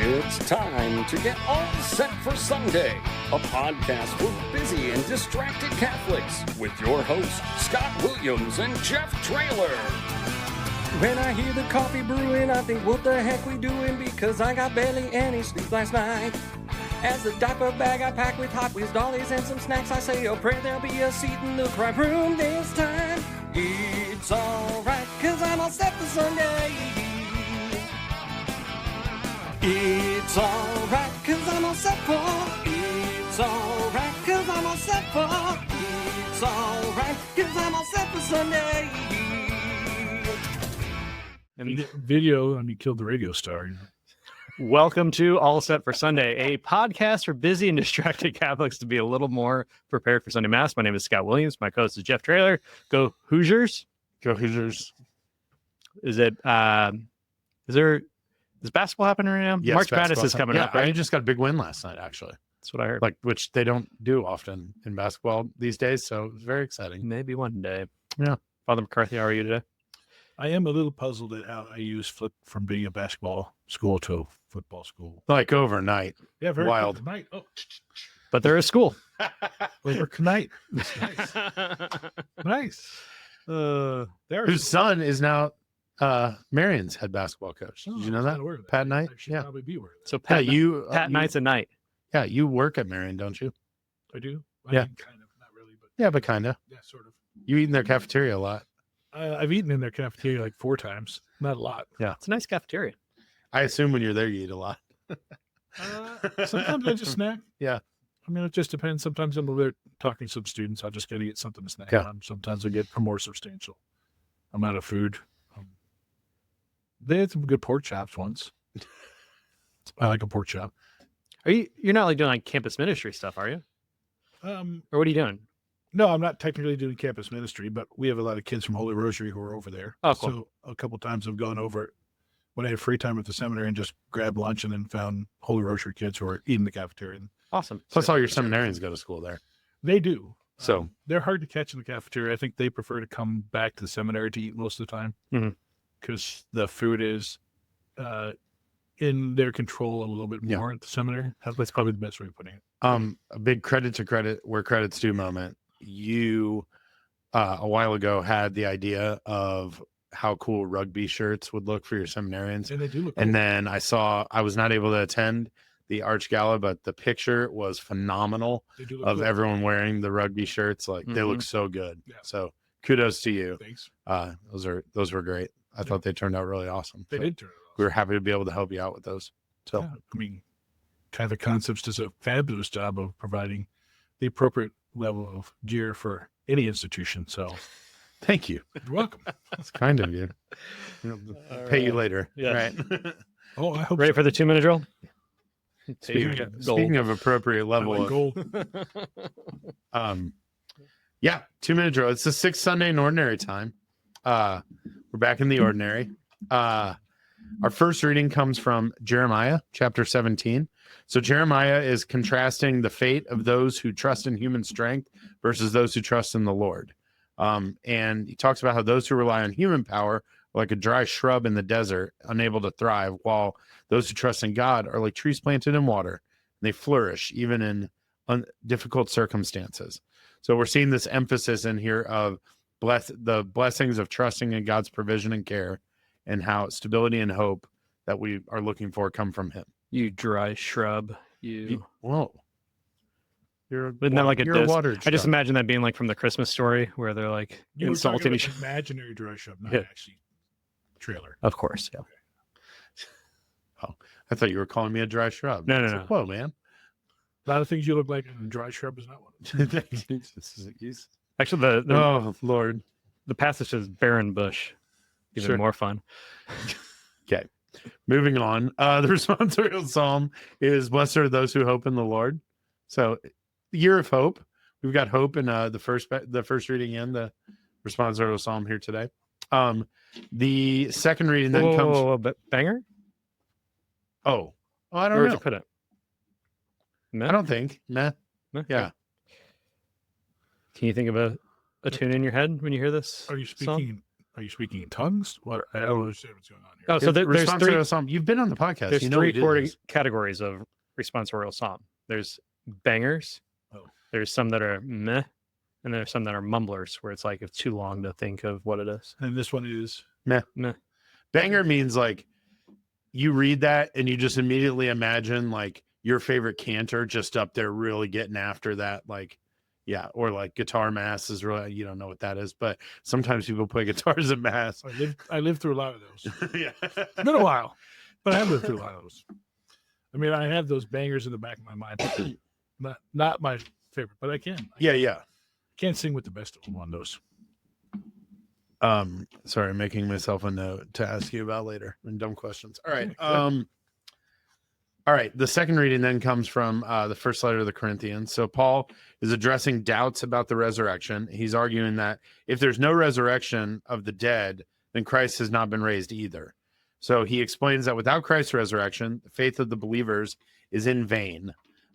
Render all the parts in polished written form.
It's time to get all set for Sunday, a podcast for busy and distracted Catholics with your hosts, Scott Williams and Jeff Traylor. When I hear the coffee brewing, I think, what the heck we doing? Because I got barely any sleep last night. As the diaper bag I pack with Hot Wheels dollies and some snacks, I say a prayer there'll be a seat in the crime room this time. It's alright, cause I'm all set for Sunday. It's alright, cause I'm all set for. It's alright, cause I'm all set for. It's alright, cause I'm all set for Sunday. And video, I mean, killed the radio star. You know? Welcome to All Set for Sunday, a podcast for busy and distracted Catholics to be a little more prepared for Sunday Mass. My name is Scott Williams. My co-host is Jeff Traylor. Go Hoosiers. Go Hoosiers. Is basketball happening right now? Yes, March Madness is coming up, right? I just got a big win last night, actually. That's what I heard. Like, which they don't do often in basketball these days, so it was very exciting. Maybe one day. Yeah. Father McCarthy, how are you today? I am a little puzzled at how IU's flipped from being a basketball school to a football school. Like overnight. Yeah, very Wild. quick night. Oh, But they're a school. overnight. Nice. Nice. There. Whose son is now Marion's head basketball coach. Did you know that? Pat Knight? I should Yeah. probably be aware of that. So Pat, Pat Knight's a night. Yeah, you work at Marion, don't you? I do. Yeah. mean, kind of, not really, but Yeah, but kind of. yeah, sort of. You eat in their cafeteria a lot. I've eaten in their cafeteria like 4 times. Not a lot. It's a nice cafeteria. I assume when you're there, you eat a lot. Sometimes I just snack. Yeah. I mean, it just depends. Sometimes I'm over there talking to some students. I'll just get to get something to snack Yeah. on. Sometimes I get a more substantial amount of food. They had some good pork chops once. I like a pork chop. You're not like doing like campus ministry stuff, are you? Or what are you doing? No, I'm not technically doing campus ministry, but we have a lot of kids from Holy Rosary who are over there. Oh, cool. So a couple times I've gone over when I had free time at the seminary and just grabbed lunch and then found Holy Rosary kids who are eating the cafeteria. Awesome. Plus, all your seminarians go to school there. They do. So They're hard to catch in the cafeteria. I think they prefer to come back to the seminary to eat most of the time because the food is in their control a little bit more at the seminary. That's probably the best way of putting it. a big credit where credit's due moment. You a while ago had the idea of how cool rugby shirts would look for your seminarians. And they do look And cool. then I was not able to attend the Arch Gala, but the picture was phenomenal They do look of cool. everyone wearing the rugby shirts. Like they look so good. Yeah. So kudos to you. Thanks. Those were great. I thought they turned out really awesome. They So did turn it off. we were happy to be able to help you out with those. So Yeah, I mean, Catholic Concepts does a fabulous job of providing the appropriate level of gear for any institution. So thank you. you're welcome. It's kind of you. Pay you later. Yeah. Right. Oh, I hope Ready so. for the 2-minute drill? Speaking of appropriate I level like of gold. 2-minute drill. It's the 6th Sunday in ordinary time. We're back in the ordinary. Our first reading comes from Jeremiah chapter 17. So Jeremiah is contrasting the fate of those who trust in human strength versus those who trust in the Lord. And he talks about how those who rely on human power are like a dry shrub in the desert, unable to thrive, while those who trust in God are like trees planted in water. And they flourish even in difficult circumstances. So we're seeing this emphasis in here of the blessings of trusting in God's provision and care, and how stability and hope that we are looking for come from him. You dry shrub. Whoa. You're Isn't that like a you're diss? water I just shrub. imagine that being like from the Christmas story where they're like You were talking insulting about each other. imaginary dry shrub, not Yeah. actually trailer. Of course, yeah. I thought you were calling me a dry shrub. No, no, It's no. like, whoa, man. A lot of things you look like, and dry shrub is not one of them. Actually, the Oh, Lord. the passage is barren bush. Even Sure. more fun. Okay. Moving on. The responsorial psalm is blessed are those who hope in the Lord. So the year of hope. We've got hope in the first reading and the responsorial psalm here today. The second reading then comes. But banger? Oh, I don't Where would know. you put it? Meh? I don't think. Meh. Meh? Yeah. Can you think of a tune in your head when you hear this? Are you song? speaking Are you speaking in tongues? What? I don't understand what's going on here. Oh, so there's three. Responsorial psalm. You've been on the podcast. There's you know we three did this. categories of responsorial psalm. There's bangers. Oh. There's some that are meh, and there's some that are mumblers, where it's like it's too long to think of what it is. And this one is Meh. Banger means like you read that and you just immediately imagine like your favorite cantor just up there really getting after that, like, yeah, or like guitar mass is really, you don't know what that is, but sometimes people play guitars at mass. I lived through a lot of those. Yeah. It's been a while, but I have lived through a lot of those. I mean, I have those bangers in the back of my mind. Not my favorite, but I can. Yeah. Can't sing with the best of them on those. Sorry, making myself a note to ask you about later and dumb questions. All right. All right. The second reading then comes from the first letter of the Corinthians. So Paul is addressing doubts about the resurrection. He's arguing that if there's no resurrection of the dead, then Christ has not been raised either. So he explains that without Christ's resurrection, the faith of the believers is in vain,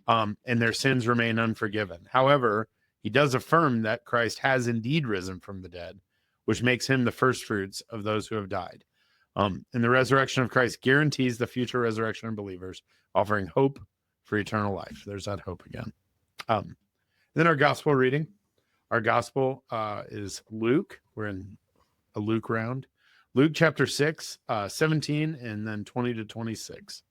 and their sins remain unforgiven. However, he does affirm that Christ has indeed risen from the dead, which makes him the first fruits of those who have died. And the resurrection of Christ guarantees the future resurrection of believers, offering hope for eternal life. There's that hope again. Then our gospel reading. Our gospel is Luke. We're in a Luke round. Luke chapter 6, 17, and then 20 to 26.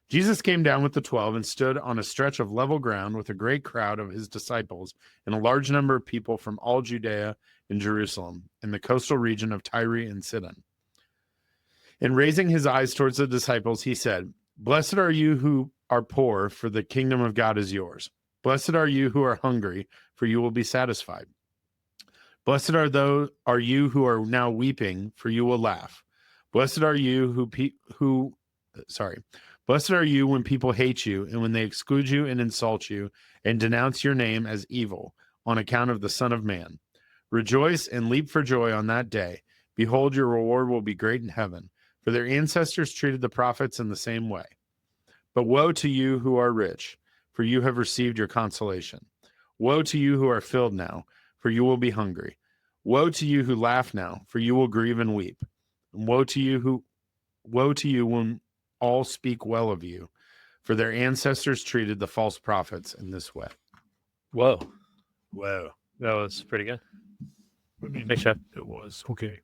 Jesus came down with the 12 and stood on a stretch of level ground with a great crowd of his disciples and a large number of people from all Judea and Jerusalem and the coastal region of Tyre and Sidon. And raising his eyes towards the disciples, he said, "Blessed are you who are poor, for the kingdom of God is yours. Blessed are you who are hungry, for you will be satisfied. Blessed are you who are now weeping, for you will laugh. Blessed are you Blessed are you when people hate you and when they exclude you and insult you and denounce your name as evil on account of the Son of Man. Rejoice and leap for joy on that day. Behold, your reward will be great in heaven, for their ancestors treated the prophets in the same way. But woe to you who are rich, for you have received your consolation. Woe to you who are filled now, for you will be hungry. Woe to you who laugh now, for you will grieve and weep. And woe to you when all speak well of you, for their ancestors treated the false prophets in this way." Whoa, Whoa. that was pretty good. I mean, Thanks, Chef. it was okay.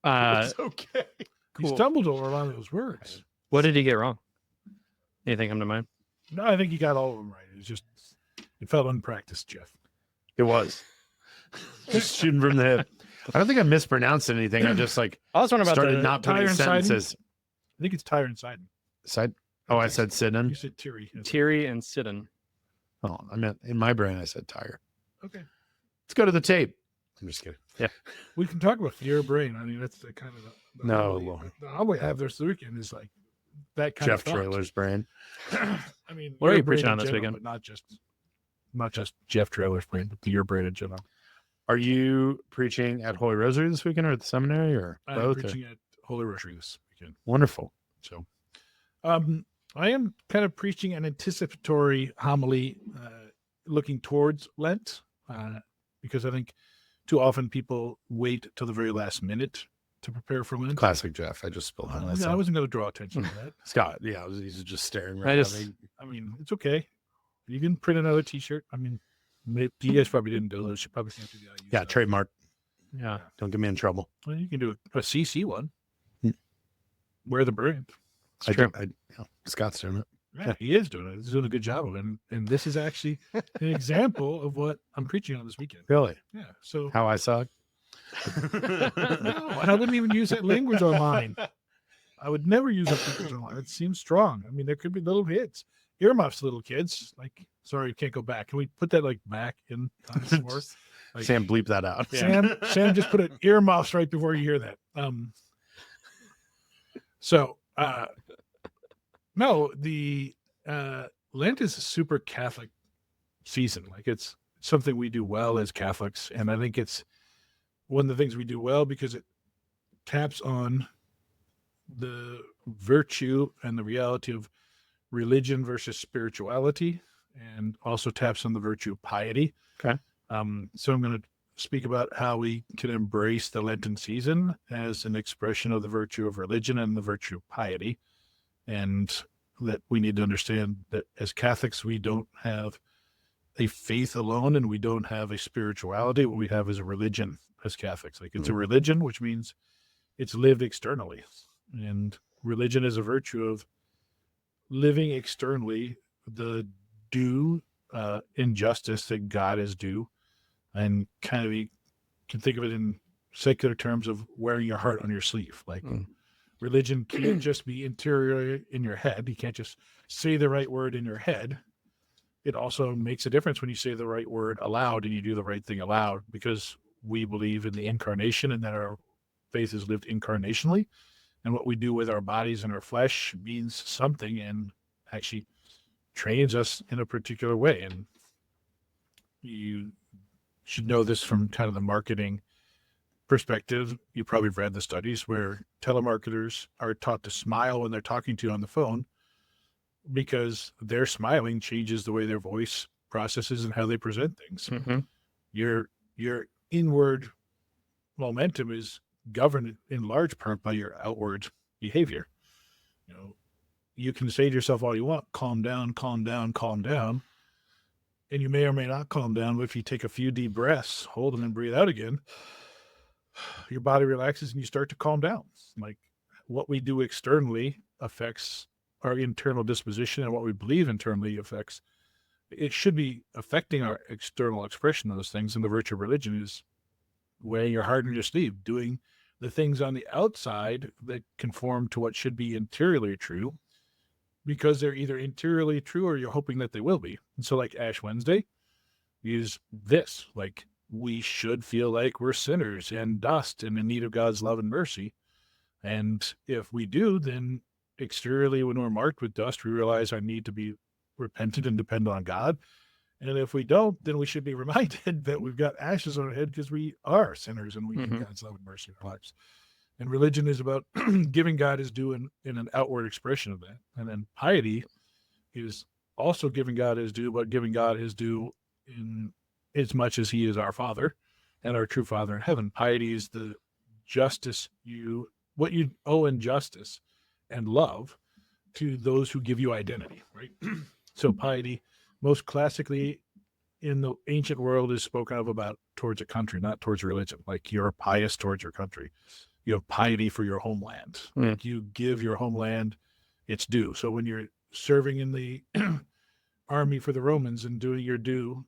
It's okay. He stumbled over a lot of those words. What did he get wrong? Anything come to mind? No, I think he got all of them right. It felt unpracticed, Jeff. It was. Just shooting from the hip. I don't think I mispronounced anything. I just like I was wondering about started the not Tyre putting and Sidon? sentences. I think it's Tyre and Sidon. Side. Oh, I said You Sidon. said Tyre. Thierry and Sidon. Oh, I meant in my brain I said tire. Okay. Let's go to the tape. I'm just kidding. We can talk about your brain. I mean, that's the kind of the No, hobby. Lord. The hobby I have this weekend is like that kind Jeff of thought. Trailer's brain. I mean, What are your you brain preaching in on this general, weekend? but not just Jeff Trailer's brain, but your brain in general. Are you preaching at Holy Rosary this weekend or at the seminary or I'm both? or- preaching at Holy Rosary this weekend. Wonderful. So, I am kind of preaching an anticipatory homily, looking towards Lent, because I think too often people wait till the very last minute to prepare for Lent. Classic Jeff. I just spilled on I myself. wasn't going to draw attention to that. Scott. Yeah, he's just staring I right just- at me. I mean, it's okay. You can print another T-shirt. I mean, you guys probably didn't do those. You probably can't do the IU Yeah, stuff. trademark. Yeah. Don't get me in trouble. Well, you can do a CC one. Hmm. Wear the brand. It's true. Scott's doing it. Yeah, he is doing it. He's doing a good job of it. And this is actually an example of what I'm preaching on this weekend. Really? Yeah. So How I suck? no, I wouldn't even use that language on mine. I would never use that language on mine. It seems strong. I mean, there could be little hits. Earmuffs, little kids. Like, sorry, you can't go back. Can we put that like back in time some more? Like, Sam, bleep that out. Sam, just put an earmuffs right before you hear that. No, the Lent is a super Catholic season. Like it's something we do well as Catholics, and I think it's one of the things we do well because it taps on the virtue and the reality of religion versus spirituality, and also taps on the virtue of piety. Okay. So I'm going to speak about how we can embrace the Lenten season as an expression of the virtue of religion and the virtue of piety. And that we need to understand that as Catholics, we don't have a faith alone and we don't have a spirituality. What we have is a religion as Catholics. Like it's a religion, which means it's lived externally. And religion is a virtue of living externally the due injustice that God is due. And kind of you can think of it in secular terms of wearing your heart on your sleeve. Like religion can't just be interior in your head. You can't just say the right word in your head. It also makes a difference when you say the right word aloud and you do the right thing aloud, because we believe in the incarnation and that our faith is lived incarnationally. And what we do with our bodies and our flesh means something and actually trains us in a particular way. And you should know this from kind of the marketing perspective. You probably read the studies where telemarketers are taught to smile when they're talking to you on the phone, because their smiling changes the way their voice processes and how they present things. Your inward momentum is governed in large part by your outward behavior. You know, you can say to yourself all you want, calm down, calm down, calm down. And you may or may not calm down, but if you take a few deep breaths, hold them and breathe out again, your body relaxes and you start to calm down. Like what we do externally affects our internal disposition, and what we believe internally it should be affecting our external expression of those things. And the virtue of religion is wearing your heart on your sleeve, doing the things on the outside that conform to what should be interiorly true, because they're either interiorly true or you're hoping that they will be. And so like Ash Wednesday is this, like we should feel like we're sinners and dust and in need of God's love and mercy. And if we do, then exteriorly, when we're marked with dust, we realize I need to be repentant and depend on God. And if we don't, then we should be reminded that we've got ashes on our head because we are sinners and we need God's love and mercy in our lives. And religion is about giving God his due in an outward expression of that. And then piety is also giving God his due, but giving God his due in as much as he is our Father and our true Father in heaven. Piety is the justice what you owe in justice and love to those who give you identity, right? So piety, most classically in the ancient world, is spoken of about towards a country, not towards religion. Like you're pious towards your country. You have piety for your homeland. Like you give your homeland its due. So when you're serving in the army for the Romans and doing your due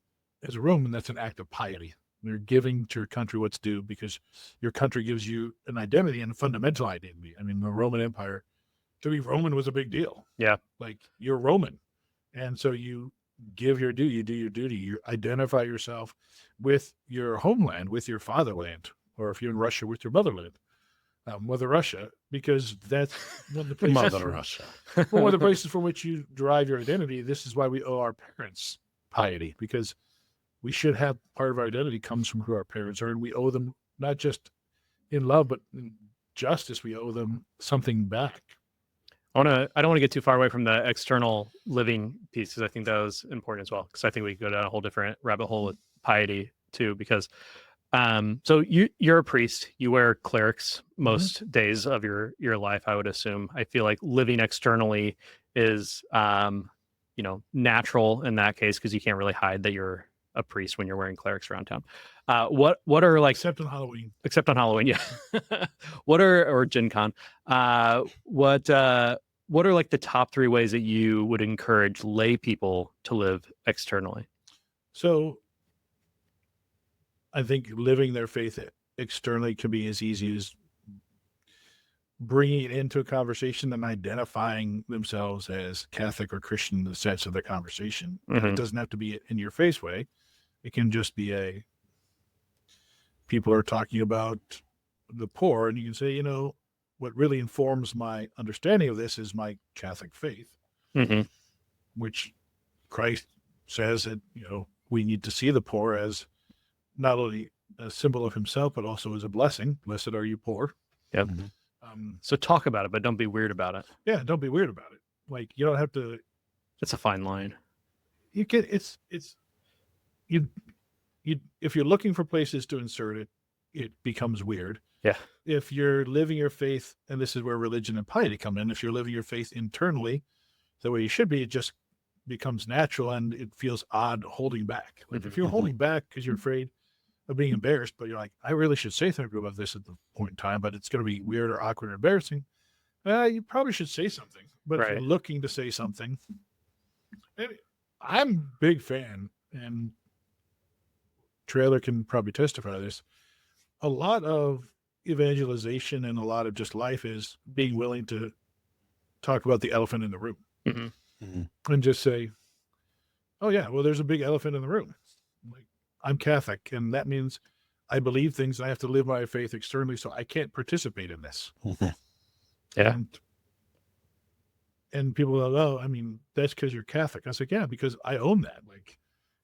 as a Roman, that's an act of piety. You're giving to your country what's due because your country gives you an identity and a fundamental identity. I mean, the Roman Empire, to be Roman was a big deal. Yeah. Like you're Roman. And so you give your due, you do your duty, you identify yourself with your homeland, with your fatherland, or if you're in Russia, with your motherland. Mother Russia, because that's one of the places. Mother Russia. One of the places from which you derive your identity. This is why we owe our parents piety, because we should have part of our identity comes from who our parents are, and we owe them not just in love, but in justice. We owe them something back. I don't want to get too far away from the external living piece, because I think that was important as well. Because I think we could go down a whole different rabbit hole with piety too, because so you're a priest, you wear clerics most days of your life, I would assume. I feel like living externally is, natural in that case, because you can't really hide that you're a priest when you're wearing clerics around town. What are like, except on Halloween, yeah. Or Gen Con, what are like the top 3 ways that you would encourage lay people to live externally? So I think living their faith externally can be as easy as bringing it into a conversation and identifying themselves as Catholic or Christian in the sense of the conversation. And it doesn't have to be in your face way. It can just be people are talking about the poor, and you can say, what really informs my understanding of this is my Catholic faith, which Christ says that, we need to see the poor as not only a symbol of himself, but also as a blessing. Blessed are you poor. Yep. So talk about it, but don't be weird about it. Yeah, don't be weird about it. Like you don't have to. It's a fine line. You can. if you're looking for places to insert it, it becomes weird. Yeah. If you're living your faith, and this is where religion and piety come in, if you're living your faith internally the way you should be, it just becomes natural and it feels odd holding back. Like if you're holding back because you're afraid of being embarrassed, but you're like, I really should say something about this at the point in time, but it's going to be weird or awkward or embarrassing. You probably should say something. But if you're looking to say something, I'm a big fan, and Trailer can probably testify to this. A lot of evangelization and a lot of just life is being willing to talk about the elephant in the room and just say, oh yeah, well, there's a big elephant in the room. Like, I'm Catholic, and that means I believe things and I have to live my faith externally, so I can't participate in this. Yeah. And people go, oh, I mean, that's because you're Catholic. I was like, yeah, because I own that. Like,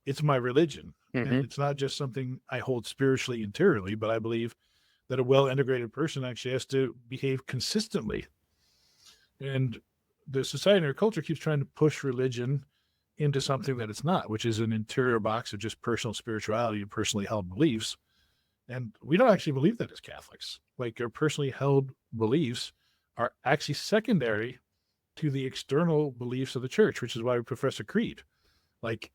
it's my religion. And it's not just something I hold spiritually interiorly, but I believe that a well-integrated person actually has to behave consistently. And the society and our culture keeps trying to push religion into something that it's not, which is an interior box of just personal spirituality and personally held beliefs. And we don't actually believe that as Catholics. Like, our personally held beliefs are actually secondary to the external beliefs of the church, which is why we profess a creed. Like,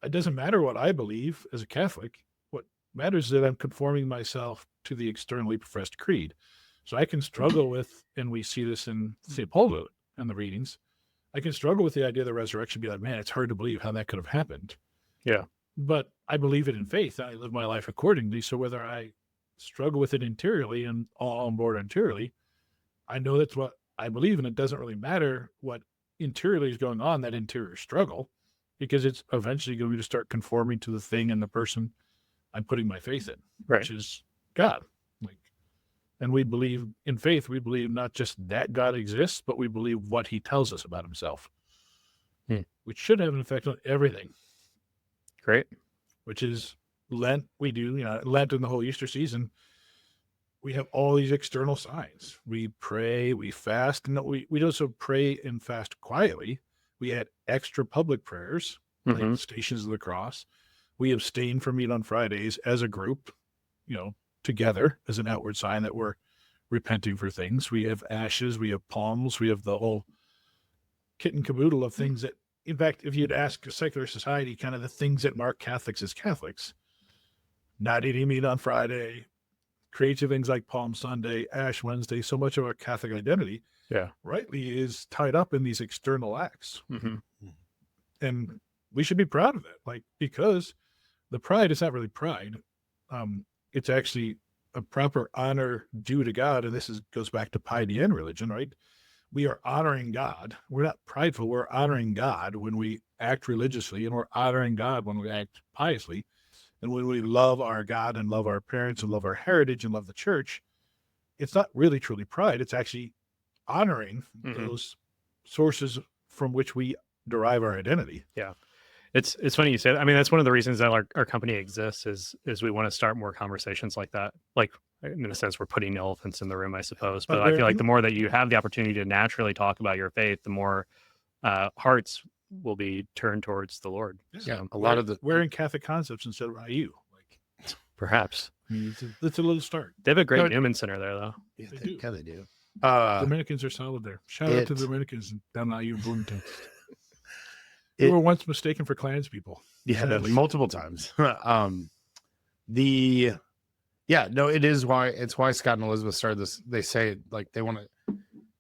it doesn't matter what I believe as a Catholic. What matters is that I'm conforming myself to the externally professed creed. So I can struggle with, and we see this in St. Paul and the readings, I can struggle with the idea of the resurrection, be like, man, it's hard to believe how that could have happened. Yeah. But I believe it in faith. I live my life accordingly. So whether I struggle with it interiorly and all on board interiorly, I know that's what I believe, and it doesn't really matter what interiorly is going on, that interior struggle, because it's eventually going to start conforming to the thing and the person I'm putting my faith in, which is God. Like, and we believe in faith, we believe not just that God exists, but we believe what he tells us about himself, which should have an effect on everything. Great. Which is Lent. We do, Lent and the whole Easter season. We have all these external signs. We pray, we fast, and we also pray and fast quietly. We add extra public prayers, like Stations of the Cross. We abstain from meat on Fridays as a group, together as an outward sign that we're repenting for things. We have ashes, we have palms, we have the whole kit and caboodle of things that, in fact, if you'd ask a secular society, kind of the things that mark Catholics as Catholics, not eating meat on Friday, creative things like Palm Sunday, Ash Wednesday, so much of our Catholic identity, rightly is tied up in these external acts. And we should be proud of that, because the pride is not really pride. It's actually a proper honor due to God. And this goes back to piety and religion, right? We are honoring God. We're not prideful. We're honoring God when we act religiously, and we're honoring God when we act piously. And when we love our God and love our parents and love our heritage and love the church, it's not really truly pride. It's actually honoring those sources from which we derive our identity. Yeah. It's funny you say that. I mean, that's one of the reasons that our company exists is we want to start more conversations like that. Like, in a sense, we're putting elephants in the room, I suppose. But I feel like the more that you have the opportunity to naturally talk about your faith, the more hearts will be turned towards the Lord. Yeah, a lot of the wearing Catholic concepts instead of IU, perhaps. I mean, it's a little start. They have a great Newman Center there, though. Yeah, they do. Dominicans are solid there. Shout out to the Dominicans down IU in Bloomington. We were once mistaken for Klans people. Yeah, multiple times. It is why Scott and Elizabeth started this. They say they want to.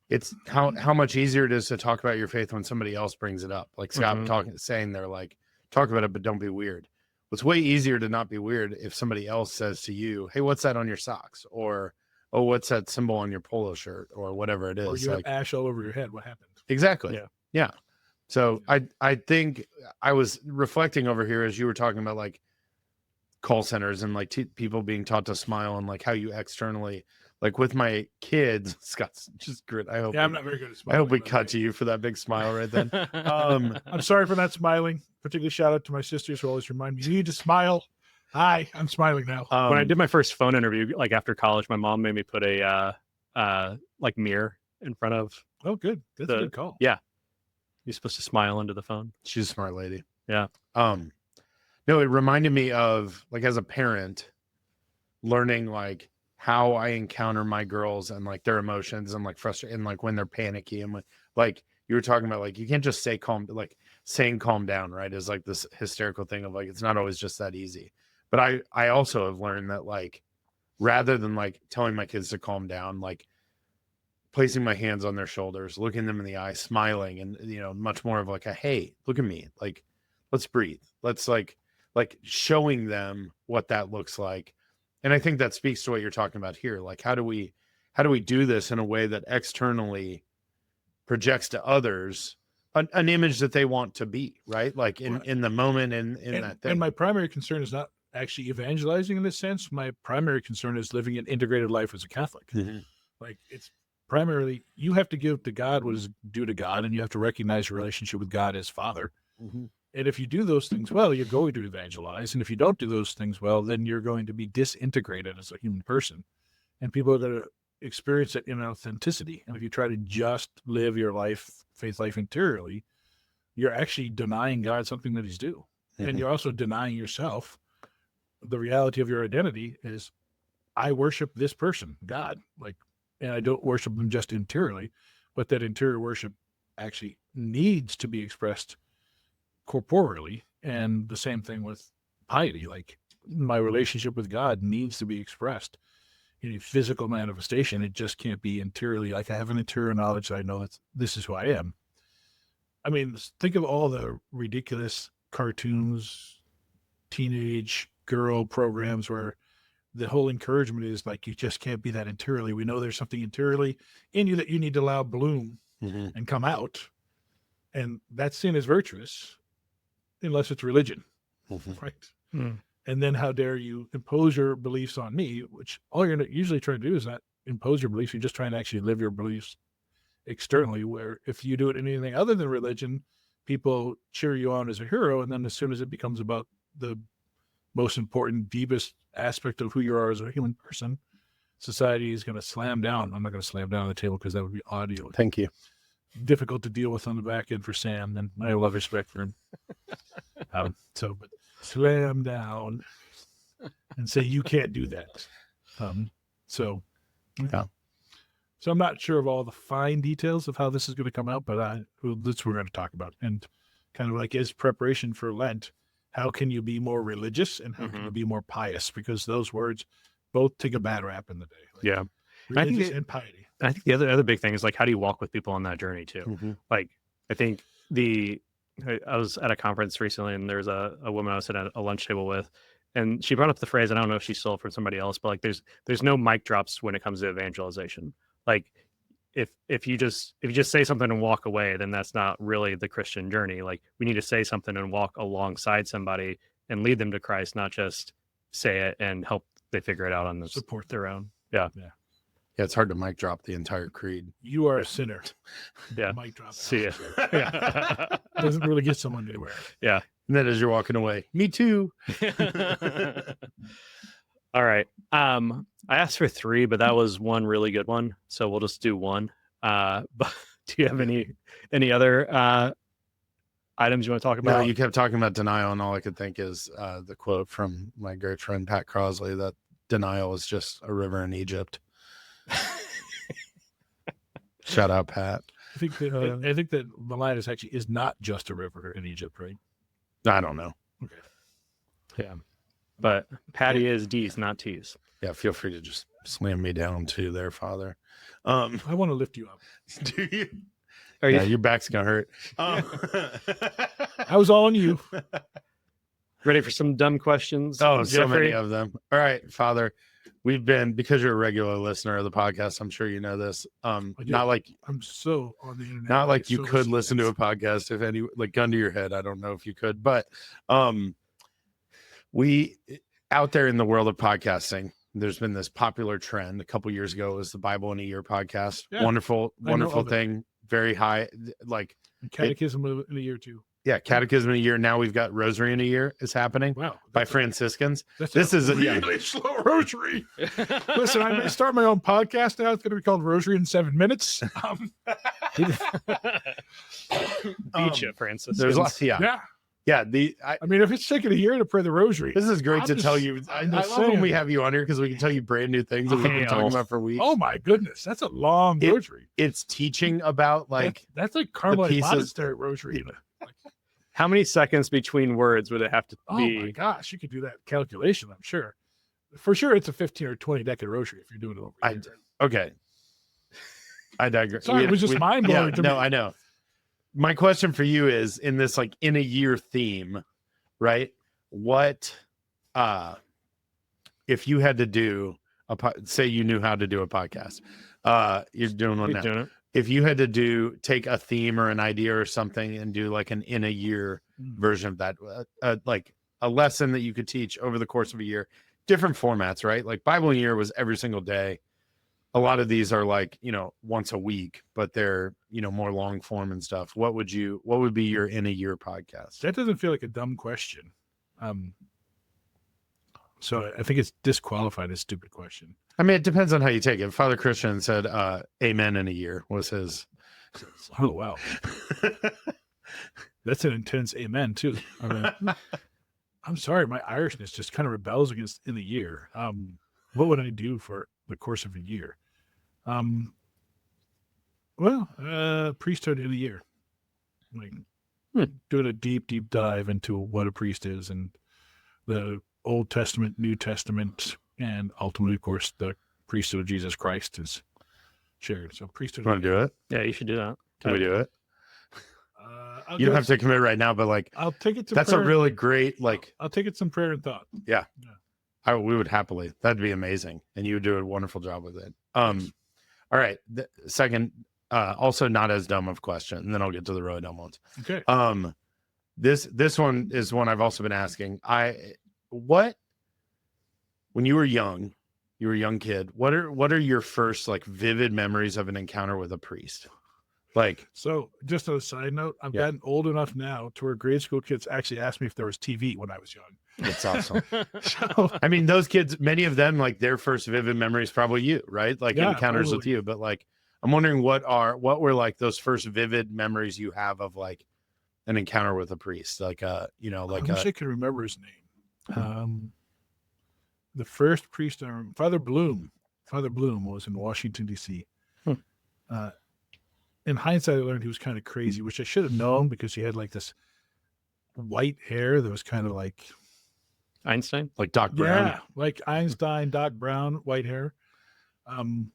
It's how much easier it is to talk about your faith when somebody else brings it up. Like Scott saying they're like, talk about it, but don't be weird. It's way easier to not be weird if somebody else says to you, hey, what's that on your socks? Or, oh, what's that symbol on your polo shirt? Or whatever it is. Or you have ash all over your head. What happened? Exactly. Yeah. So I think I was reflecting over here as you were talking about call centers and people being taught to smile and how you externally, with my kids, Scott's just grit. I'm not very good at smiling. I hope we cut to you for that big smile right then. I'm sorry for not smiling. Particularly shout out to my sisters who always remind me, you need to smile. Hi, I'm smiling now. When I did my first phone interview, after college, my mom made me put a mirror in front of. Oh, good. That's a good call. Yeah. You're supposed to smile into the phone. She's a smart lady. Yeah. No, No, it reminded me of like as a parent learning like how I encounter my girls and like their emotions and like frustration and like when they're panicky and like you were talking about, like you can't just say saying calm down, right? Is like this hysterical thing of like it's not always just that easy. But I also have learned that like rather than like telling my kids to calm down, like placing my hands on their shoulders, looking them in the eye, smiling, and much more of like a hey, look at me, like let's breathe, let's like showing them what that looks like. And I think that speaks to what you're talking about here. Like how do we do this in a way that externally projects to others an image that they want to be, right? Like in the moment in that thing. And my primary concern is not actually evangelizing in this sense. My primary concern is living an integrated life as a Catholic. Mm-hmm. Like it's primarily, you have to give to God what is due to God, and you have to recognize your relationship with God as Father. Mm-hmm. And if you do those things well, you're going to evangelize. And if you don't do those things well, then you're going to be disintegrated as a human person. And people are going to experience it in authenticity. And if you try to just live your faith life interiorly, you're actually denying God something that he's due. Mm-hmm. And you're also denying yourself. The reality of your identity is, I worship this person, God, and I don't worship them just interiorly, but that interior worship actually needs to be expressed corporeally. And the same thing with piety. Like my relationship with God needs to be expressed in a physical manifestation. It just can't be interiorly. Like I have an interior knowledge that I know that this is who I am. I mean, think of all the ridiculous cartoons, teenage girl programs where the whole encouragement is like, you just can't be that interiorly. We know there's something interiorly in you that you need to allow bloom and come out. And that sin is virtuous unless it's religion, right? Mm. And then how dare you impose your beliefs on me, which all you're usually trying to do is not impose your beliefs. You're just trying to actually live your beliefs externally, where if you do it in anything other than religion, people cheer you on as a hero. And then as soon as it becomes about the most important, deepest aspect of who you are as a human person, society is going to slam down. I'm not going to slam down on the table because that would be audio. Thank you. Difficult to deal with on the back end for Sam, and I love respect for him. But slam down and say you can't do that. So I'm not sure of all the fine details of how this is going to come out, but that's what we're going to talk about. And kind of like as preparation for Lent, how can you be more religious and how can you be more pious? Because those words both take a bad rap in the day. Like, religious and piety. I think the other big thing is like, how do you walk with people on that journey too? Like, I think I was at a conference recently and there's a woman I was sitting at a lunch table with, and she brought up the phrase, and I don't know if she stole it from somebody else, but like there's no mic drops when it comes to evangelization. Like if you just say something and walk away, then that's not really the Christian journey. Like we need to say something and walk alongside somebody and lead them to Christ, not just say it and help they figure it out on support their own. Yeah. Yeah, it's hard to mic drop the entire creed. You are a sinner. Yeah. Mic drop. See ya. Doesn't really get someone anywhere. Yeah. And then as you're walking away, me too. All right. I asked for 3, but that was one really good one. So we'll just do one. But do you have any other items you want to talk about? No, you kept talking about denial, and all I could think is the quote from my great friend Pat Crosley that denial is just a river in Egypt. Shout out, Pat. I think that Miletus actually is not just a river in Egypt, right? I don't know. Okay. Yeah. But Patty is D's, not T's. Yeah, feel free to just slam me down too there, Father. I want to lift you up. Do you? Yeah, your back's going to hurt. I was all on you. Ready for some dumb questions? Oh, Jeffrey? So many of them. All right, Father. We've been, because you're a regular listener of the podcast, I'm sure you know this. Not like I'm so on the internet. Not like you could listen to a podcast if any, like gun to your head. I don't know if you could, but we out there in the world of podcasting, there's been this popular trend. A couple years ago, it was the Bible in a Year podcast. Yeah, wonderful thing. Very high, like Catechism in a year too. Yeah, Catechism in a Year. Now we've got Rosary in a Year is happening. Wow, by Franciscans. This is a really slow rosary. Listen, I may start my own podcast now. It's going to be called Rosary in 7 minutes. Beat you, Francis. There's lots. Yeah. Yeah, I mean, if it's taking a year to pray the rosary, this is great I'm to just- tell you. I I'm love just when we saying. have you on here because we can tell you brand new things that we've been talking about for weeks. Oh my goodness, that's a long rosary. It's teaching about like That's like Carmelite pieces- monastery rosary. How many seconds between words would it have to Oh be? my gosh, you could do that calculation. I'm sure. For sure, it's a 15 or 20 decade rosary if you're doing it over. a year. okay. I digress. Sorry, it was just mind-blowing Yeah, to no, me. I know. My question for you is in this like in a year theme, right? What if you had to do say you knew how to do a podcast? You're doing one He's now. doing it. If you had to take a theme or an idea or something and do like an in a year version of that, like a lesson that you could teach over the course of a year, different formats, right? Like Bible in a year was every single day. A lot of these are like, once a week, but they're, more long form and stuff. What would be your in a year podcast? That doesn't feel like a dumb question. So I think it's disqualified as a stupid question. I mean, it depends on how you take it. Father Christian said, amen in a year was his. Oh, wow. That's an intense amen, too. I mean, I'm sorry, my Irishness just kind of rebels against in the year. What would I do for the course of a year? Priesthood in a year. Like doing a deep dive into what a priest is and the Old Testament, New Testament, and ultimately, of course, the priesthood of Jesus Christ is shared. So priesthood. Want to do it? Yeah, you should do that. Can we do it? I'll You don't have to commit right now, but like I'll take it to that's prayer. a really great like. I'll take it some prayer and thought. We would happily. That'd be amazing, and you would do a wonderful job with it. All right. Second, also not as dumb of question, and then I'll get to the really dumb ones. Okay. This one is one I've also been asking. When you were a young kid, what are your first like vivid memories of an encounter with a priest? Like, So just on a side note, I've Yeah. gotten old enough now to where grade school kids actually asked me if there was TV when I was young. it's awesome. So I mean, those kids, many of them, like their first vivid memory is probably you, right? Like Yeah, encounters with totally. you. But like, I'm wondering what were like those first vivid memories you have of like an encounter with a priest? Like, I wish I could remember his name. The first priest, Father Bloom. Father Bloom was in Washington, D.C. In hindsight, I learned he was kind of crazy, which I should have known because he had like this white hair that was kind of like, Einstein. like Doc Brown. yeah, like Einstein, Doc Brown, white hair. And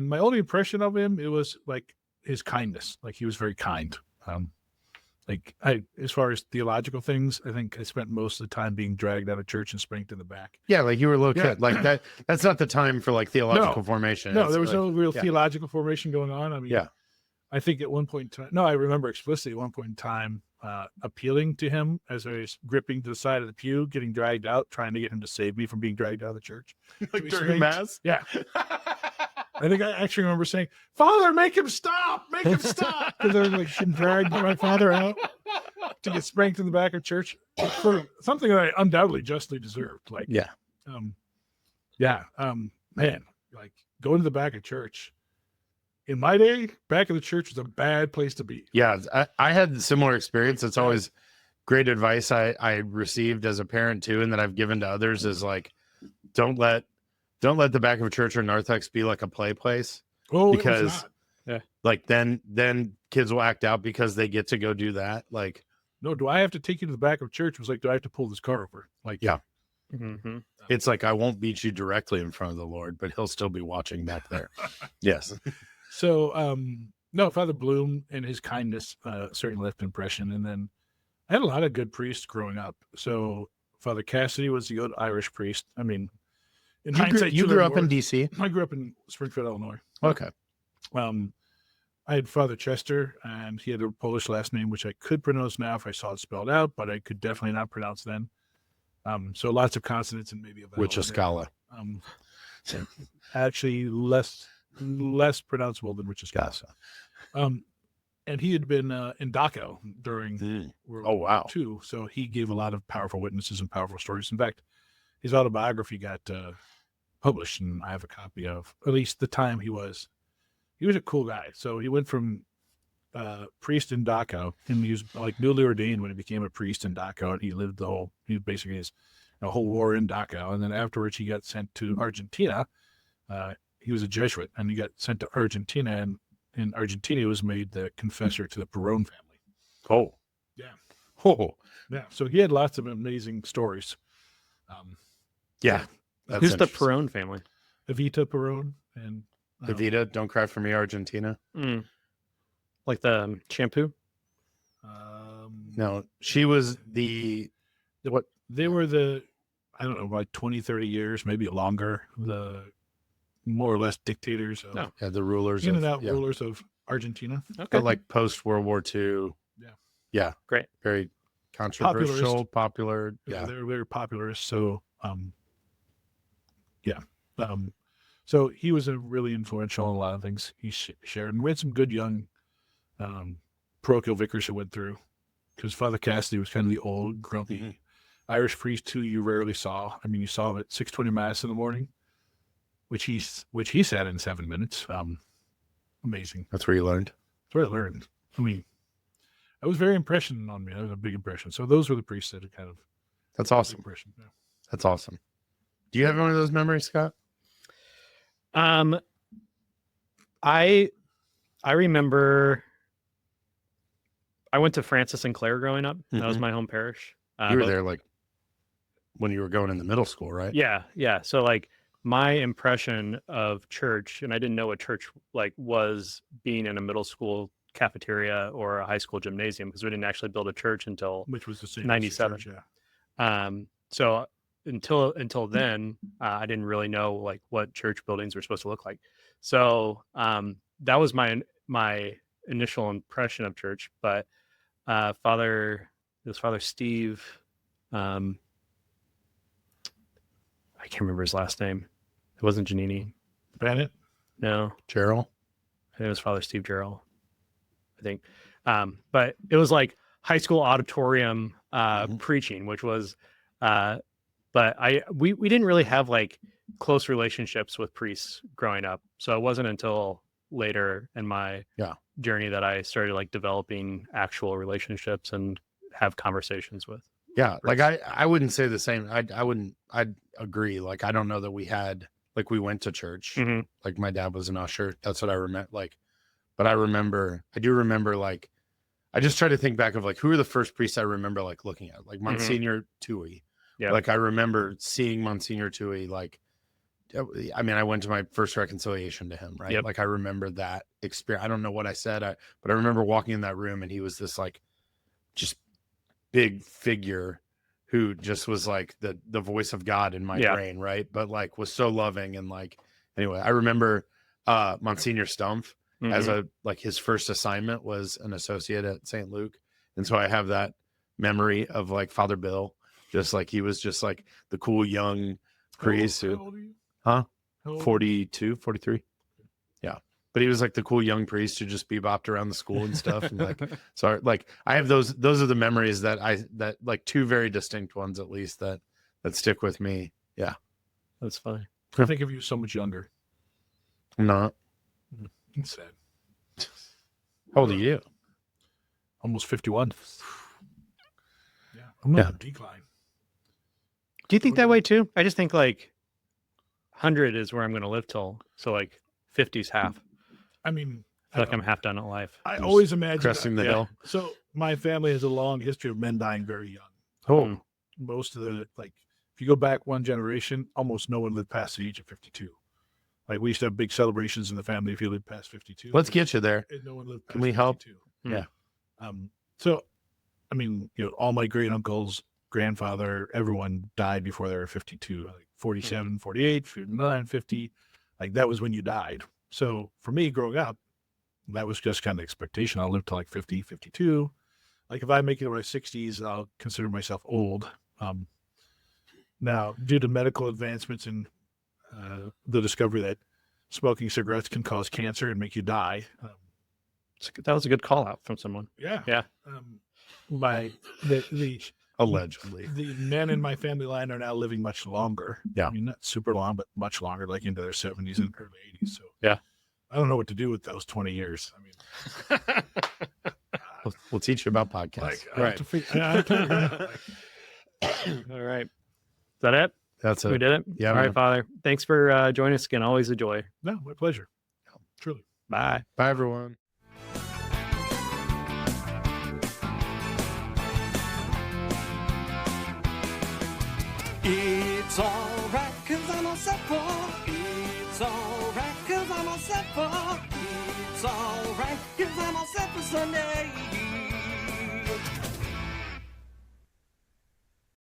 my only impression of him, it was like his kindness. Like he was very kind. As far as theological things, I think I spent most of the time being dragged out of church and spanked in the back. Yeah, like you were a little Yeah. kid. Like that. That's not the time for like theological formation. No, It's there was like- no real yeah. theological formation going on. I mean, Yeah. I think at one point in time, I remember explicitly at one point in time appealing to him as I was gripping to the side of the pew, getting dragged out, trying to get him to save me from being dragged out of the church. like be during spanked. mass. Yeah. I think I actually remember saying, "Father, make him stop! Make him stop!" Because I was like getting dragged by my father out to get spanked in the back of church for something that I undoubtedly justly deserved. Like, Yeah. Man, like going to the back of church. In my day, back of the church was a bad place to be. Yeah, I had a similar experience. It's always great advice I received as a parent too, and that I've given to others is like, don't let the back of a church or narthex be like a play place. Oh, Because- it was not. Like then kids will act out because they get to go do that. Like, No, do I have to take you to the back of church? It was like, do I have to pull this car over? Like, Yeah. Mm-hmm. it's like I won't beat you directly in front of the Lord, but he'll still be watching back there. Yes. So, no, Father Bloom and his kindness certainly left an impression. And then I had a lot of good priests growing up. So Father Cassidy was the good Irish priest. I mean, in hindsight, You to grew learn up in more- DC? I grew up in Springfield, Illinois. Okay. I had Father Chester, and he had a Polish last name, which I could pronounce now if I saw it spelled out, but I could definitely not pronounce then. So lots of consonants and maybe a vowel. Which in is there. Scala. Actually less pronounceable than Richard Scala. And he had been in Dachau during World Oh, wow. War II, so he gave a lot of powerful witnesses and powerful stories. In fact, his autobiography got published, and I have a copy of at least the time he was a cool guy. So he went from priest in Dachau, and he was like newly ordained when he became a priest in Dachau, and he basically his whole war in Dachau, and then afterwards he got sent to Argentina. He was a Jesuit, and he got sent to Argentina, and in Argentina he was made the confessor to the Perón family. Oh, Yeah. Oh, Yeah, so he had lots of amazing stories. yeah. That's Who's the interesting. Perón family? Evita Perón and Evita, Don't Cry for Me, Argentina. Like the shampoo? No, she was the what? They were I don't know, like 20, 30 years, maybe longer, the more or less dictators of, Yeah, the rulers. in and out yeah. rulers of Argentina. Okay. But like post World War II. Yeah. Yeah. Great. Very controversial, Popularist. popular. Yeah. They're very popularist. So, so he was a really influential in a lot of things he shared. And we had some good young parochial vicars who went through, because Father Cassidy was kind of the old, grumpy Irish priest who you rarely saw. I mean, you saw him at 6:20 Mass in the morning, which he sat in 7 minutes. Amazing. That's where you learned. That's where I learned. I mean, that was very impression on me. That was a big impression. So those were the priests that had kind of That's awesome. impression. Yeah. That's awesome. Do you have one of those memories, Scott? I remember I went to Francis and Clare growing up. That was my home parish. You were there like when you were going into middle school, right? Yeah, yeah. So like my impression of church, and I didn't know what church like was being in a middle school cafeteria or a high school gymnasium, because we didn't actually build a church until Which was the same 97. church, yeah. So until then, I didn't really know like what church buildings were supposed to look like. So that was my initial impression of church. But Father Steve, I can't remember his last name. It wasn't Giannini. Bennett? No, Gerald? I think it was Father Steve Gerald, I think. But it was like high school auditorium preaching, which was, but we didn't really have like close relationships with priests growing up. So it wasn't until later in my journey that I started like developing actual relationships and have conversations with. Yeah. Like I wouldn't say the same. I'd agree. Like, I don't know that we had, like, we went to church. Like my dad was an usher. That's what I remember. Like, but I do remember, like, I just try to think back of like, who are the first priests I remember like looking at, like Monsignor Tui. Yeah. Like I remember seeing Monsignor Tui, like, I mean, I went to my first reconciliation to him, right? Yep. Like I remember that experience. I don't know what I said, but I remember walking in that room and he was this like just big figure who just was like the voice of God in my brain, right? But like was so loving. And like, anyway, I remember Monsignor Stumpf as his first assignment was an associate at St. Luke. And so I have that memory of like Father Bill, just like he was just like the cool young priest. How old are you? Huh? How old? 42, 43. Yeah. But he was like the cool young priest who just bebopped around the school and stuff. And like, so like I have those are the memories that like two very distinct ones, at least that stick with me. Yeah. That's funny. I think of you so much younger. I'm not. It's sad. How old are you? Almost 51. Yeah. I'm on a decline. Do you think that way too? I just think like 100 is where I'm going to live till. So like 50's half. I mean, I feel like I'm half done at life. I always imagine Cresting the hill. So my family has a long history of men dying very young. Oh, Most of if you go back one generation, almost no one lived past the age of 52. Like we used to have big celebrations in the family if you lived past 52. let's get you there. And no one lived past Can we help? 52. Yeah. So, I mean, all my great uncles, grandfather, everyone died before they were 52, like 47, 48, 59, 50. Like that was when you died. So for me growing up, that was just kind of expectation. I'll live to like 50, 52. Like if I make it to my 60s, I'll consider myself old. Now, due to medical advancements and the discovery that smoking cigarettes can cause cancer and make you die. That was a good call out from someone. Yeah. Yeah. Allegedly. The men in my family line are now living much longer. Yeah. I mean, not super long, but much longer, like into their 70s and early 80s. So yeah, I don't know what to do with those 20 years. I mean, We'll teach you about podcasts. Like, I have to figure it out. All right. Is that it? That's We it. did it? Yeah, All man. right, Father. Thanks for joining us again. Always a joy. No, my pleasure. Truly. Bye. Bye, everyone. It's alright, cause I'm all set for. It's alright, cause I'm all set for. It's alright, cause I'm all set